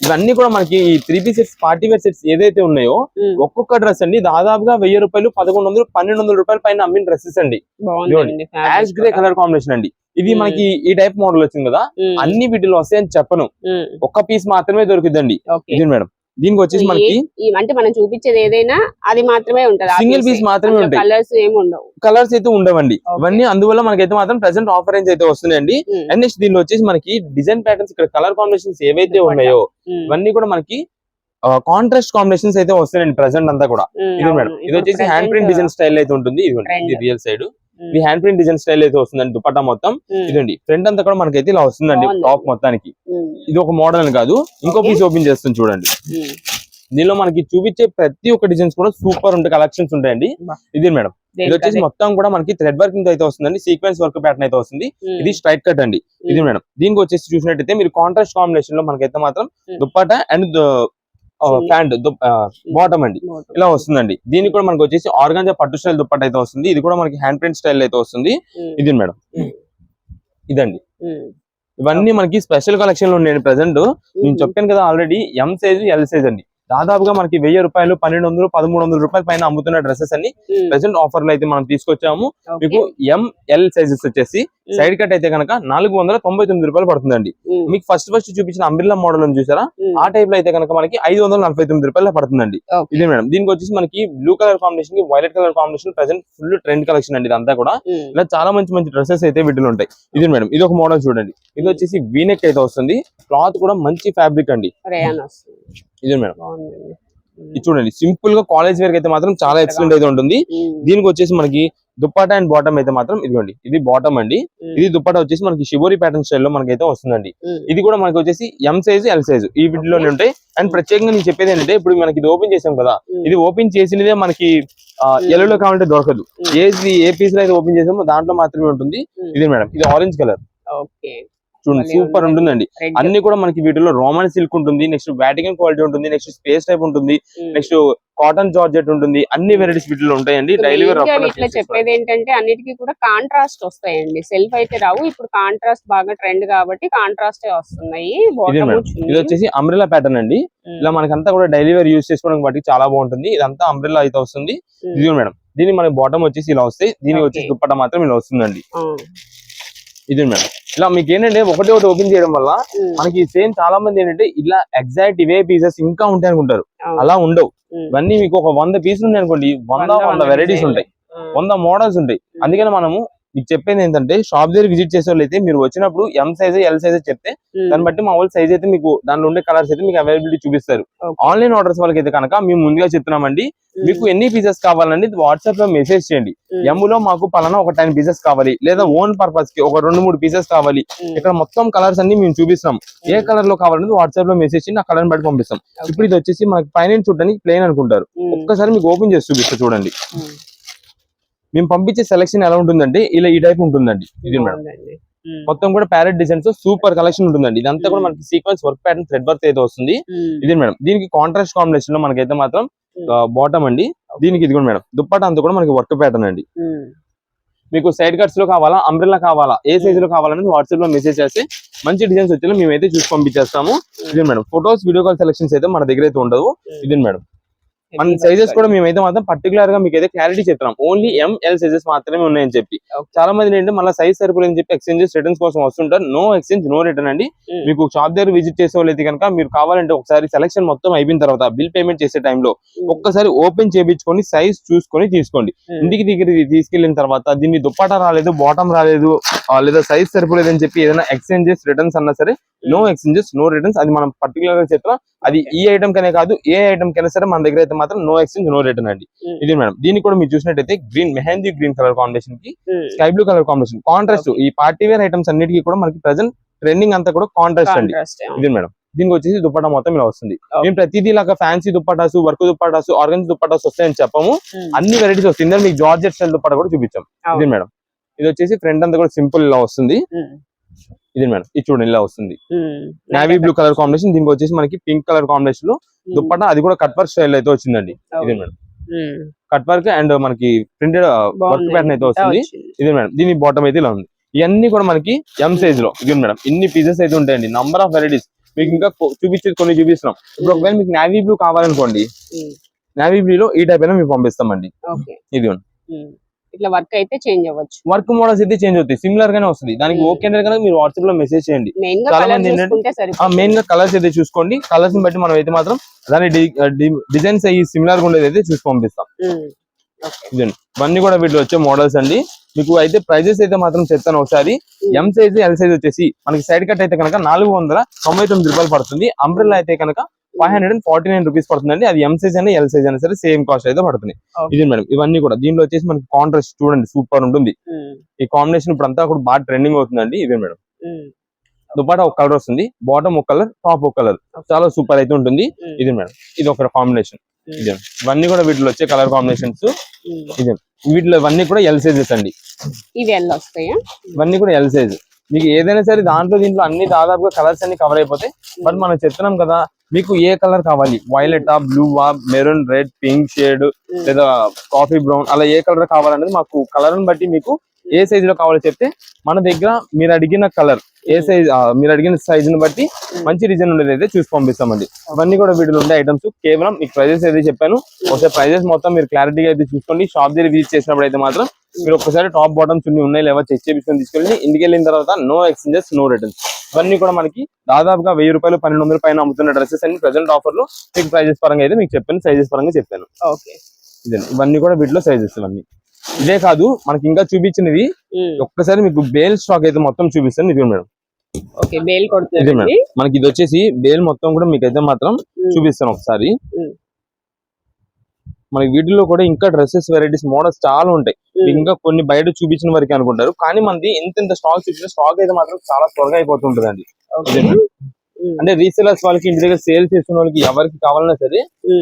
Speaker 1: ఇవన్నీ కూడా మనకి ఈ 3 piece sets party wear sets ఏదైతే ఉన్నాయో ఒక్కొక్క డ్రెస్ అండి దాదాపుగా 1000 రూపాయలు 1100 1200 రూపాయల పైన అమ్మిన డ్రెస్సెస్ అండి. యాష్ గ్రే కలర్ కాంబినేషన్ అండి. ఇది మనకి ఈ టైప్ మోడల్ వచ్చింది కదా, అన్ని వీటిలో వస్తాయని చెప్పను. ఒక్క పీస్ మాత్రమే దొరుకుతుందండి. ఇది మేడం దీనికి వచ్చేసి మనకి
Speaker 2: అంటే మనం చూపించేది ఏదైనా అది మాత్రమే ఉంటుంది.
Speaker 1: సింగిల్ పీస్ మాత్రమే ఉంటాయి.
Speaker 2: కలర్స్ ఏమి ఉండవు.
Speaker 1: కలర్స్ అయితే ఉండవండి. ఇవన్నీ అందువల్ల మనకైతే మాత్రం ప్రెసెంట్ ఆఫర్ రేంజ్ అయితే వస్తున్నాయండి. అండ్ నెక్స్ట్ దీనిలో వచ్చేసి మనకి డిజైన్ ప్యాటర్న్స్ ఇక్కడ కలర్ కాంబినేషన్స్ ఏవైతే ఉన్నాయో ఇవన్నీ కూడా మనకి కాంట్రాస్ట్ కాంబినేషన్స్ అయితే వస్తున్నాయండి ప్రెసెంట్ అంతా కూడా. ఇది మేడం ఇది వచ్చేసి హ్యాండ్ ప్రింట్ డిజైన్ స్టైల్ అయితే ఉంటుంది. ఇది రియల్ సైడ్ ఇది హ్యాండ్ ప్రింట్ డిజైన్ స్టైల్ అయితే వస్తుందండి. దుపట్టా మొత్తం ఇదండి. ఫ్రంట్ అంతా కూడా మనకైతే ఇలా వస్తుందండి టాప్ మొత్తానికి. ఇది ఒక మోడల్ అని కాదు, ఇంకో పీస్ ఓపెన్ చేస్తుంది చూడండి. దీనిలో మనకి చూపించే ప్రతి ఒక్క డిజైన్స్ కూడా సూపర్ ఉంటాయి, కలెక్షన్స్ ఉంటాయండి. ఇది మేడం ఇది వచ్చేసి మొత్తం కూడా మనకి థ్రెడ్ వర్కింగ్ అయితే వస్తుందండి. సీక్వెన్స్ వర్క్ ప్యాటర్న్ అయితే వస్తుంది. ఇది స్ట్రైట్ కట్ అండి. ఇది మేడం దీనికి వచ్చేసి చూసినట్టయితే మీరు కాంట్రాస్ట్ కాంబినేషన్ లో మనకైతే మాత్రం దుపట్టా అండ్ ప్యాంట్ బాటమ్ అండి ఇలా వస్తుందండి. దీనికి కూడా మనకి వచ్చేసి ఆర్గాంజా పట్టు స్టైల్ దుప్పట్ట అయితే వస్తుంది. ఇది కూడా మనకి హ్యాండ్ ప్రింట్ స్టైల్ అయితే వస్తుంది. ఇది మేడం ఇదండి. ఇవన్నీ మనకి స్పెషల్ కలెక్షన్ లో ఉన్నాయండి. ప్రెసెంట్ నేను చెప్పాను కదా already M size L size అండి. దాదాపుగా మనకి 1000 రూపాయలు 1200 1300 రూపాయల పైన అమ్ముతున్న డ్రెస్సెస్ అన్ని ప్రెసెంట్ ఆఫర్ లో అయితే మనం తీసుకొచ్చాము. మీకు ఎంఎల్ సైజెస్ వచ్చేసి సైడ్ కట్ అయితే కనుక 499 రూపాయలు పడుతుందండి. మీకు ఫస్ట్ చూపించిన అంబ్రిల్లా మోడల్ అని చూసారా, ఆ టైప్ లో అయితే కనుక మనకి 549 రూపాయలు పడుతుందండి. ఇది మేడం దీనికి వచ్చేసి మనకి బ్లూ కలర్ కాంబినేషన్ కి violet colour combination present full trend collection అండి. ఇదంతా కూడా ఇలా చాలా మంచి డ్రెస్సెస్ అయితే వీటిలో ఉంటాయి. ఇది మేడం ఇది ఒక మోడల్ చూడండి. ఇది వచ్చేసి వీనెక్ అయితే వస్తుంది. క్లాత్ కూడా మంచి ఫ్యాబ్రిక్ అండి. ఇది మేడం ఇది చూడండి సింపుల్ గా కాలేజ్ వేర్ అయితే మాత్రం చాలా ఎక్సలెంట్ అయితే ఉంటుంది. దీనికి వచ్చేసి మనకి దుప్పట్టా అండ్ బాటమ్ అయితే మాత్రం ఇదిగోండి ఇది బాటమ్ అండి. ఇది దుప్పట్టా వచ్చేసి మనకి షిబోరి ప్యాటర్న్ స్టైల్లో మనకైతే వస్తుందండి. ఇది కూడా మనకి వచ్చేసి ఎం సైజ్ ఎల్ సైజ్ ఈ వీటిలోనే ఉంటాయి. అండ్ ప్రత్యేకంగా నేను చెప్పేది ఏంటంటే ఇప్పుడు మనకి ఇది ఓపెన్ చేసాం కదా, ఇది ఓపెన్ చేసినదే మనకి ఎల్లో కావాలంటే దొరకదు. ఏ పీస్ లో అయితే ఓపెన్ చేసామో దాంట్లో మాత్రమే ఉంటుంది. ఇది మేడం ఇది ఆరెంజ్ కలర్ చూడండి సూపర్ ఉంటుందండి. అన్ని కూడా మనకి వీటిలో రోమన్ సిల్క్ ఉంటుంది, నెక్స్ట్ వాటికన్ క్వాలిటీ ఉంటుంది, నెక్స్ట్ స్పేస్ టైప్ ఉంటుంది, నెక్స్ట్ కాటన్ జార్జెట్ ఉంటుంది. అన్ని వెరైటీస్ వీటిలో ఉంటాయండి. డైలీ
Speaker 2: ఇట్లా చెప్పేది ఏంటంటే అన్నిటికీ కూడా కాంట్రాస్ట్ వస్తాయండి, సెల్ఫ్ అయితే రావు. ఇప్పుడు కాంట్రాస్ట్ బాగా ట్రెండ్ కాబట్టి కాంట్రాస్ట్ వస్తున్నాయి.
Speaker 1: ఇది వచ్చేసి అంబ్రెల్లా ప్యాటర్న్ అండి. ఇలా మనకంతా కూడా డైలీ వేర్ యూజ్ చేసుకోవడానికి బట్టి చాలా బాగుంటుంది. ఇదంతా అంబ్రెల్లా అయితే వస్తుంది. ఇది మేడం దీని మనకి బాటమ్ వచ్చేసి ఇలా వస్తాయి, దీనికి వచ్చేసి దుప్పట్టా మాత్రం ఇలా వస్తుందండి. ఇది మేడం ఇలా మీకు ఏంటంటే ఒకటి ఓపెన్ చేయడం వల్ల మనకి సేమ్ చాలా మంది ఏంటంటే ఇలా ఎగ్జాక్ట్ ఇవే పీసెస్ ఇంకా ఉంటాయి అనుకుంటారు. అలా ఉండవు. ఇవన్నీ మీకు ఒక 100 పీసులు ఉన్నాయి అనుకోండి, 100 వెరైటీస్ ఉంటాయి, 100 మోడల్స్ ఉంటాయి. అందుకని మనము మీకు చెప్పేది ఏంటంటే షాప్ దగ్గర విజిట్ చేసే వాళ్ళు అయితే మీరు వచ్చినప్పుడు ఎం సైజ్ ఎల్ సైజ్ చెప్తే దాన్ని బట్టి మా వాళ్ళు సైజ్ అయితే మీకు దానిలో ఉండే కలర్స్ అయితే మీకు అవైలబిలిటీ చూపిస్తారు. ఆన్లైన్ ఆర్డర్స్ వాళ్ళకి అయితే కనుక మేము ముందుగా చెప్తున్నామండి, మీకు ఎన్ని పీసెస్ కావాలండి వాట్సాప్ లో మెసేజ్ చేయండి. ఎమ్ లో మాకు పలానా ఒక 10 పీసెస్ కావాలి, లేదా ఓన్ పర్పస్ కి ఒక 2-3 పీసెస్ కావాలి. ఇక్కడ మొత్తం కలర్స్ అన్ని మేము చూపిస్తాం. ఏ కలర్ లో కావాలని వాట్సాప్ లో మెసేజ్ చేయండి, ఆ కలర్ బట్టి పంపిస్తాం. ఇప్పుడు ఇది వచ్చేసి మనకి పైన చూడడానికి ప్లెయిన్ అనుకుంటారు, ఒక్కసారి మీకు ఓపెన్ చేసి చూపిస్తా చూడండి. మేము పంపించే సెలెక్షన్ ఎలా ఉంటుందంటే ఇలా ఈ టైప్ ఉంటుందండి. ఇది మేడం మొత్తం కూడా ప్యారెట్ డిజైన్స్ సూపర్ కలెక్షన్ ఉంటుందండి. ఇదంతా కూడా మనకి sequence work pattern thread work అయితే వస్తుంది. ఇది మేడం దీనికి కాంట్రాస్ట్ కాంబినేషన్ లో మనకైతే మాత్రం బాటమ్ అండి. దీనికి ఇది కూడా మేడం దుప్పట అంతా కూడా మనకి వర్క్ ప్యాటర్న్ అండి. మీకు సైడ్ కట్స్ లో కావాలా, అంబ్రెల్లా కావాలా, ఏ సైజ్ లో కావాలనేది వాట్సాప్ లో మెసేజ్ చేస్తే మంచి డిజైన్స్ వచ్చేలా మేమైతే చూసి పంపించేస్తాము. ఇది madam photos video call selections అయితే మన దగ్గర అయితే ఉండవు. ఇది మేడం మన సైజెస్ కూడా మేమైతే మాత్రం పర్టికులర్ గా మీకు అయితే క్లారిటీ చెప్తాం. ఓన్లీ ఎంఎల్ సైజెస్ మాత్రమే ఉన్నాయని చెప్పి. చాలా మంది ఏంటంటే మళ్ళీ సైజ్ సరిపోలేదని చెప్పి ఎక్స్చేంజెస్ రిటర్న్స్ కోసం వస్తుంటారు. నో ఎక్స్చేంజ్ నో రిటర్న్ అండి. మీకు షాప్ దగ్గర విజిట్ చేసే వాళ్ళు అయితే కనుక మీరు కావాలంటే ఒకసారి సెలక్షన్ మొత్తం అయిపోయిన తర్వాత బిల్ పేమెంట్ చేసే టైంలో ఒక్కసారి ఓపెన్ చేయించుకొని సైజ్ చూసుకొని తీసుకోండి. ఇంటికి దగ్గర తీసుకెళ్లిన తర్వాత దీన్ని దుప్పటా రాలేదు, బాటమ్ రాలేదు, లేదా సైజ్ సరిపోలేదని చెప్పి ఏదైనా ఎక్స్చేంజెస్ రిటర్న్స్ అన్నా సరే నో ఎక్స్చేంజెస్ నో రిటర్న్స్. అది మనం పర్టికులర్ గా చెప్తాం. అది ఈ ఐటమ్ కనే కాదు ఏ ఐటమ్ కైనా సరే మన దగ్గర అయితే మాత్రం నో ఎక్స్చేంజ్ నో రిటర్న్ అండి. ఇది మేడం దీనికి కూడా మీరు చూసినట్టయితే green mehndi green colour combination కి sky blue colour combination contrast. ఈ పార్టీ వేర్ ఐటమ్స్ అన్నిటికీ కూడా మనకి ప్రెసెంట్ ట్రెండింగ్ అంతా కూడా కాంట్రాస్ట్ అండి. ఇది మేడం దీనికి వచ్చేసి దుప్పటా మొత్తం ఇలా వస్తుంది. మేము ప్రతిదీ లాగా fancy dupattas, work dupattas, organs dupattas వస్తాయని చెప్పము. అన్ని వెరైటీస్ వస్తాయి. ఇందులో మీకు జార్జెట్ స్టైల్ దుప్పటా కూడా చూపించాం. ఇది మేడం ఇది వచ్చేసి ఫ్రంట్ అంతా కూడా సింపుల్ ఇలా వస్తుంది. ఇది మేడం ఇది చూడండి ఇలా వస్తుంది. నేవీ బ్లూ కలర్ కాంబినేషన్, దీనికి వచ్చేసి మనకి పింక్ కలర్ కాంబినేషన్ లో దుప్పటా, అది కూడా కట్ వర్క్ స్టైల్ అయితే వచ్చిందండి. ఇది మేడం కట్ వర్క్ అండ్ మనకి ప్రింటెడ్ వర్క్ ప్యాటర్న్ అయితే వస్తుంది. ఇది మేడం దీని బాటమ్ అయితే ఇలా ఉంది. ఇవన్నీ కూడా మనకి ఎం సైజ్ లో. ఇది మేడం ఇన్ని పీసెస్ అయితే ఉంటాయండి, నంబర్ ఆఫ్ వెరైటీస్. మీకు ఇంకా చూపించేది కొన్ని చూపిస్తున్నాం. ఇప్పుడు ఒకవేళ మీకు నేవీ బ్లూ కావాలనుకోండి, నేవీ బ్లూ లో ఈ టైప్ అయినా మీకు పంపిస్తామండి. ఇది
Speaker 2: ఇట్లా వర్క్ అయితే చేంజ్ అవ్వచ్చు,
Speaker 1: వర్క్ మోడల్స్ అయితే చేంజ్ అవుతాయి, సిమిలర్ గానే వస్తుంది. దానికి ఓకే అంటే కనుక మీరు వాట్సాప్ లో మెసేజ్ చేయండి. చాలా మంది ఏంటంటే మెయిన్ గా కలర్స్ అయితే చూసుకోండి, కలర్స్ ని బట్టి మనం అయితే మాత్రం దాని డిజైన్స్ అయ్యి సిమిలర్ గా ఉండేది అయితే చూసి పంపిస్తాం. ఇవన్నీ కూడా వీటిలో వచ్చే మోడల్స్ అండి. మీకు అయితే ప్రైజెస్ అయితే మాత్రం చెప్తాను ఒకసారి. ఎం సైజ్ ఎల్ సైజ్ వచ్చేసి మనకి సైడ్ కట్ అయితే కనుక 499 రూపాయలు పడుతుంది. అంబ్రెల్లా అయితే కనుక 549 రూపీస్ పడుతుందండి. అది ఎం సైజ్ అయినా ఎల్ సైజ్ అయినా సరే సేమ్ కాస్ట్ అయితే పడుతుంది. ఇది మేడం ఇవన్నీ కూడా దీనిలో వచ్చేసి మనకి కాంట్రాస్ట్ చూడండి సూపర్ ఉంటుంది. ఈ కాంబినేషన్ ఇప్పుడు అంతా కూడా బాగా ట్రెండింగ్ అవుతుందండి. ఇదే మేడం దుపట్టా ఒక కలర్ వస్తుంది, బాటమ్ ఒక కలర్, టాప్ ఒక కలర్, చాలా సూపర్ అయితే ఉంటుంది. ఇది మేడం ఇది ఒక కాంబినేషన్. ఇదే ఇవన్నీ కూడా వీటిలో వచ్చే కలర్ కాంబినేషన్స్. ఇదే వీటిలో ఇవన్నీ కూడా ఎల్ సైజెస్ అండి. ఇవన్నీ కూడా ఎల్ సైజ్. మీకు ఏదైనా సరే దాంట్లో దీంట్లో అన్ని దాదాపుగా కలర్స్ అన్ని కవర్ అయిపోతాయి. బట్ మనం చెప్తున్నాం కదా మీకు ఏ కలర్ కావాలి, వైలెట్ ఆ, బ్లూ ఆ, మెరూన్, రెడ్, పింక్ షేడ్ లేదా కాఫీ బ్రౌన్, అలా ఏ కలర్ కావాలనేది మాకు కలర్ ని బట్టి మీకు ఏ సైజ్ లో కావాలో చెప్తే మన దగ్గర మీరు అడిగిన కలర్ ఏ సైజ్ మీరు అడిగిన సైజ్ ని బట్టి మంచి డిజైన్ ఉండేది అయితే చూసి పంపిస్తామండి. ఇవన్నీ కూడా వీటిలో ఉండే ఐటమ్స్. కేవలం మీకు ప్రైజెస్ అయితే చెప్పాను, ఒకసారి ప్రైజెస్ మొత్తం మీరు క్లారిటీగా అయితే చూసుకోండి. షాప్ దగ్గర విజిట్ చేసినప్పుడు అయితే మాత్రం మీరు ఒక్కసారి టాప్ బాటమ్స్ ఉన్నాయి లేవా చెక్ చేయించుకొని తీసుకెళ్ళి ఇంటికి వెళ్ళిన తర్వాత నో ఎక్స్చేంజెస్ నో రిటర్న్స్. ఇవన్నీ కూడా మనకి దాదాపుగా 1000 రూపాయలు 1200 పైన అమ్ముతున్న డ్రెస్సెస్ అన్ని ప్రెసెంట్ ఆఫర్ లో మీకు ప్రైజెస్ పరంగా అయితే మీకు చెప్పాను, సైజెస్ పరంగా చెప్పాను. ఇదే ఇవన్నీ కూడా వీటిలో సైజెస్ ఇవన్నీ. ఇదే కాదు మనకి ఇంకా చూపించినవి ఒక్కసారి మీకు బేల్ స్టాక్ అయితే మొత్తం చూపిస్తాను. ఇది మేడం ఇదే మేడం మనకి ఇది వచ్చేసి బేల్ మొత్తం కూడా మీకు అయితే మాత్రం చూపిస్తాను ఒకసారి. మనకి వీటిలో కూడా ఇంకా డ్రెస్సెస్ వెరైటీస్ మోడల్స్ చాలా ఉంటాయి. ఇంకా కొన్ని బయట చూపించిన వరకు అనుకుంటారు, కానీ మనది ఎంత స్టాక్ చూపించిన స్టాక్ అయితే మాత్రం చాలా త్వరగా అయిపోతుంటదండి. అంటే రీసేలర్స్ వాళ్ళకి ఇంటి దగ్గర సేల్ చేస్తున్న వాళ్ళకి ఎవరికి కావాలన్నా సరే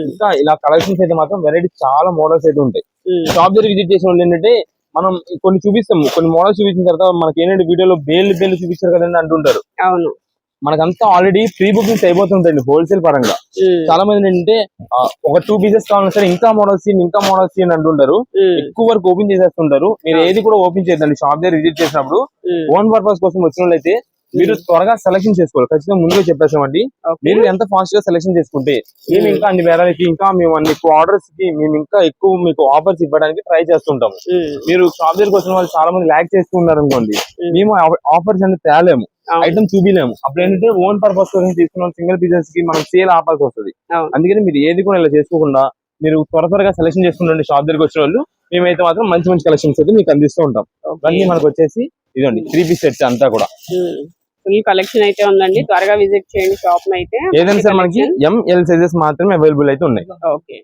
Speaker 1: ఇంకా ఇలా కలెక్షన్స్ అయితే మాత్రం వెరైటీస్ చాలా మోడల్స్ అయితే ఉంటాయి. షాప్ దగ్గర విజిట్ చేసిన వాళ్ళు ఏంటంటే మనం కొన్ని చూపిస్తాము, కొన్ని మోడల్స్ చూపించిన తర్వాత మనకి ఏంటంటే వీడియోలో బేల్ చూపించారు కదండి అంటుంటారు. అవును మనకంతా ఆల్రెడీ ప్రీ బుకింగ్స్ అయిపోతుంటాయండి హోల్సేల్ పరంగా. చాలా మంది ఏంటంటే ఒక 2 పీసెస్ కావాలన్నా సరే ఇంకా మోడల్స్ అని అంటుంటారు. ఎక్కువ వరకు ఓపెన్ చేసేస్తుంటారు. మీరు ఏది కూడా ఓపెన్ చేయదండి షాప్ దగ్గర విజిట్ చేసినప్పుడు. ఓన్ పర్పస్ కోసం వచ్చిన వాళ్ళైతే మీరు త్వరగా సెలెక్షన్ చేసుకోవాలి. ఖచ్చితంగా ముందుగా చెప్పేసామండి, మీరు ఎంత ఫాస్ట్ గా సెలెక్షన్ చేసుకుంటే మేము ఇంకా అన్ని వేరాలకి ఇంకా మేము అన్ని ఆర్డర్స్ కి మేము ఇంకా ఎక్కువ మీకు ఆఫర్స్ ఇవ్వడానికి ట్రై చేస్తుంటాము. మీరు షాప్ దగ్గరకు వచ్చిన వాళ్ళు చాలా మంది ల్యాక్ చేస్తూ ఉన్నారు అనుకోండి, మేము ఆఫర్స్ అనేది తేలేము, ఐటమ్ చూపిలేము. అప్పుడు ఏంటంటే ఓన్ పర్పస్ కోసం తీసుకున్న సింగిల్ పీసెస్ కి మనం సేల్ ఆఫర్స్ వస్తుంది. అందుకని మీరు ఏది కూడా ఇలా చేసుకోకుండా మీరు త్వరగా సెలెక్షన్ చేసుకుంటండి షాప్ దగ్గరికి వచ్చిన వాళ్ళు. మేమైతే మాత్రం మంచి మంచి కలెక్షన్స్ అయితే మీకు అందిస్తూ ఉంటాం. ఇవన్నీ మనకు వచ్చేసి ఇదండి 3 పీస్ సెట్స్ అంతా కూడా
Speaker 2: ఫుల్ కలెక్షన్ అయితే ఉందండి. త్వరగా విజిట్ చేయండి షాప్ అయితే.
Speaker 1: ఏదైనా సరే మనకి ML సైజెస్ మాత్రమే అవైలబుల్ అయితే ఉన్నాయి.
Speaker 2: ఓకే.